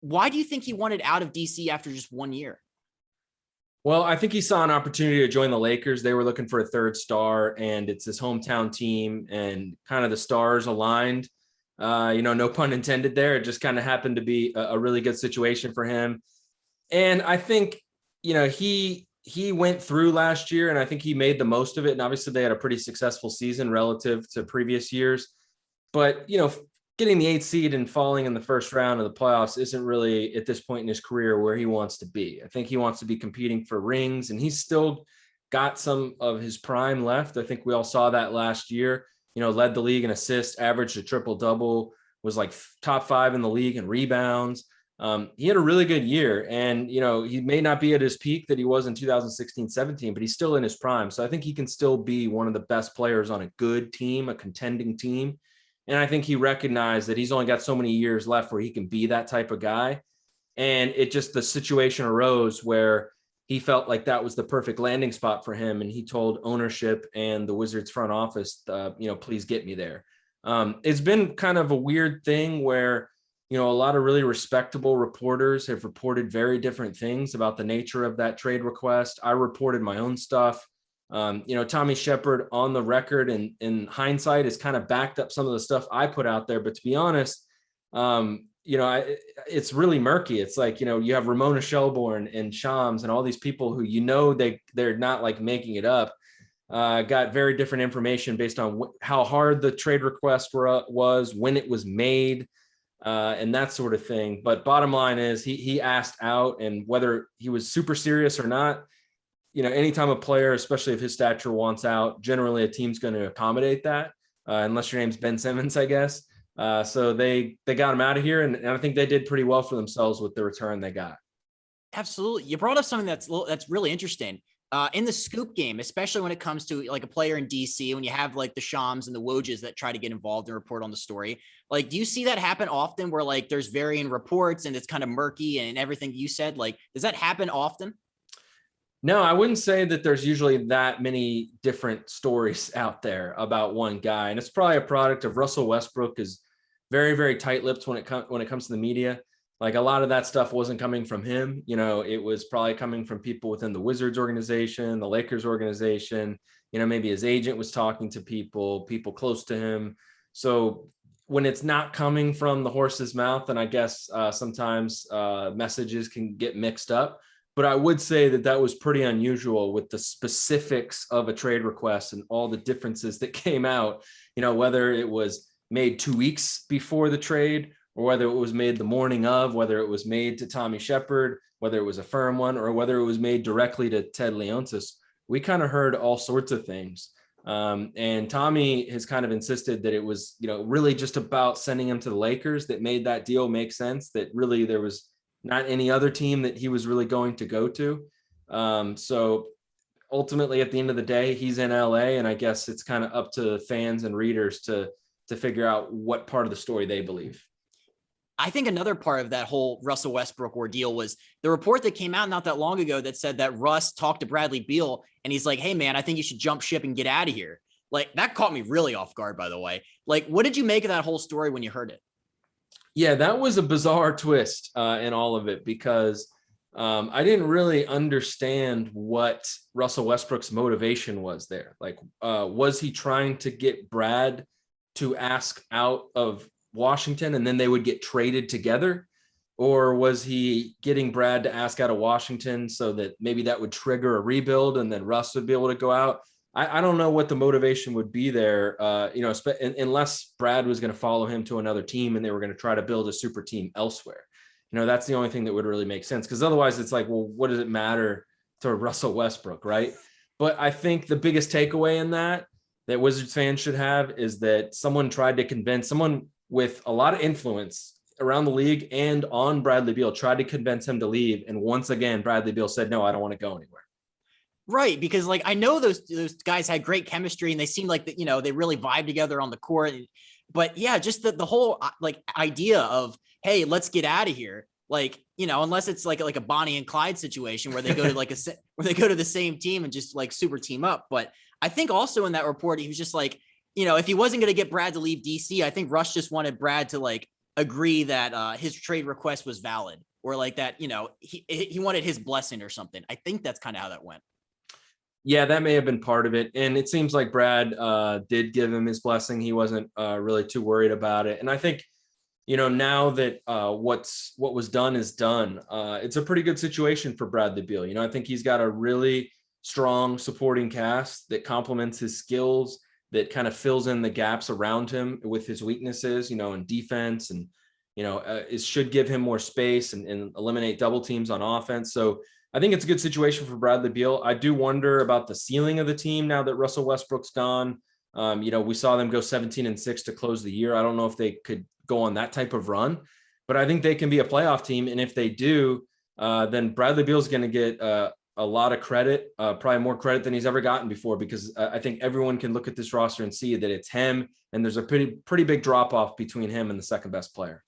why do you think he wanted out of DC after just 1 year? Well, I think he saw an opportunity to join the Lakers. They were looking for a third star, and it's his hometown team, and kind of the stars aligned. No pun intended there. It just kind of happened to be a really good situation for him. And I think, he went through last year, and I think he made the most of it. And obviously they had a pretty successful season relative to previous years. But, getting the 8th seed and falling in the first round of the playoffs isn't really at this point in his career where he wants to be. I think he wants to be competing for rings, and he's still got some of his prime left. I think we all saw that last year, led the league in assists, averaged a triple-double, was like top 5 in the league in rebounds. He had a really good year, and, he may not be at his peak that he was in 2016-17, but he's still in his prime. So I think he can still be one of the best players on a good team, a contending team. And I think he recognized that he's only got so many years left where he can be that type of guy. And the situation arose where he felt like that was the perfect landing spot for him. And he told ownership and the Wizards front office, please get me there. It's been kind of a weird thing where, a lot of really respectable reporters have reported very different things about the nature of that trade request. I reported my own stuff. Tommy Shepard on the record and in hindsight has kind of backed up some of the stuff I put out there. But to be honest, it's really murky. It's like, you have Ramona Shelbourne and Shams and all these people who, they're not like making it up. Got very different information based on how hard the trade request was, when it was made, and that sort of thing. But bottom line is he asked out, and whether he was super serious or not, anytime a player, especially of his stature, wants out, generally a team's going to accommodate that, unless your name's Ben Simmons, I guess. So they got him out of here, and I think they did pretty well for themselves with the return they got. Absolutely. You brought up something that's really interesting. In the scoop game, especially when it comes to like a player in DC, when you have like the Shams and the Wojs that try to get involved and report on the story, like, do you see that happen often where like there's varying reports and it's kind of murky and everything you said? Like, does that happen often? No, I wouldn't say that there's usually that many different stories out there about one guy. And it's probably a product of Russell Westbrook is very, very tight-lipped when it comes to the media. Like, a lot of that stuff wasn't coming from him. It was probably coming from people within the Wizards organization, the Lakers organization. Maybe his agent was talking to people close to him. So when it's not coming from the horse's mouth, then I guess sometimes messages can get mixed up. But I would say that was pretty unusual with the specifics of a trade request and all the differences that came out, whether it was made 2 weeks before the trade or whether it was made the morning of, whether it was made to Tommy Shepard, whether it was a firm one, or whether it was made directly to Ted Leonsis. We kind of heard all sorts of things. And Tommy has kind of insisted that it was, really just about sending him to the Lakers that made that deal make sense, that really there was not any other team that he was really going to go to. So ultimately, at the end of the day, he's in LA, and I guess it's kind of up to fans and readers to figure out what part of the story they believe. I think another part of that whole Russell Westbrook ordeal was the report that came out not that long ago that said that Russ talked to Bradley Beal and he's like, hey man, I think you should jump ship and get out of here. Like, that caught me really off guard, by the way. Like, what did you make of that whole story when you heard it? Yeah, that was a bizarre twist in all of it, because I didn't really understand what Russell Westbrook's motivation was there. Like, was he trying to get Brad to ask out of Washington and then they would get traded together? Or was he getting Brad to ask out of Washington so that maybe that would trigger a rebuild and then Russ would be able to go out? I don't know what the motivation would be there, unless Brad was going to follow him to another team and they were going to try to build a super team elsewhere. That's the only thing that would really make sense, because otherwise it's like, well, what does it matter to Russell Westbrook, right? But I think the biggest takeaway in that Wizards fans should have is that someone tried to convince someone with a lot of influence around the league and on Bradley Beal, tried to convince him to leave. And once again, Bradley Beal said, no, I don't want to go anywhere. Right. Because like, I know those guys had great chemistry and they seemed like that, they really vibe together on the court. But yeah, just the whole like idea of, hey, let's get out of here. Like, unless it's like a Bonnie and Clyde situation where they go to where they go to the same team and just like super team up. But I think also in that report, he was just like, if he wasn't going to get Brad to leave DC, I think Russ just wanted Brad to like agree that his trade request was valid, or like that, he wanted his blessing or something. I think that's kind of how that went. Yeah, that may have been part of it. And it seems like Brad did give him his blessing. He wasn't really too worried about it. And I think, now that what was done is done, it's a pretty good situation for Bradley Beal. I think he's got a really strong supporting cast that complements his skills, that kind of fills in the gaps around him with his weaknesses, in defense, and, it should give him more space and eliminate double teams on offense. So I think it's a good situation for Bradley Beal. I do wonder about the ceiling of the team now that Russell Westbrook's gone. We saw them go 17-6 to close the year. I don't know if they could go on that type of run, but I think they can be a playoff team. And if they do, then Bradley Beal's going to get a lot of credit, probably more credit than he's ever gotten before, because I think everyone can look at this roster and see that it's him, and there's a pretty big drop off between him and the second best player.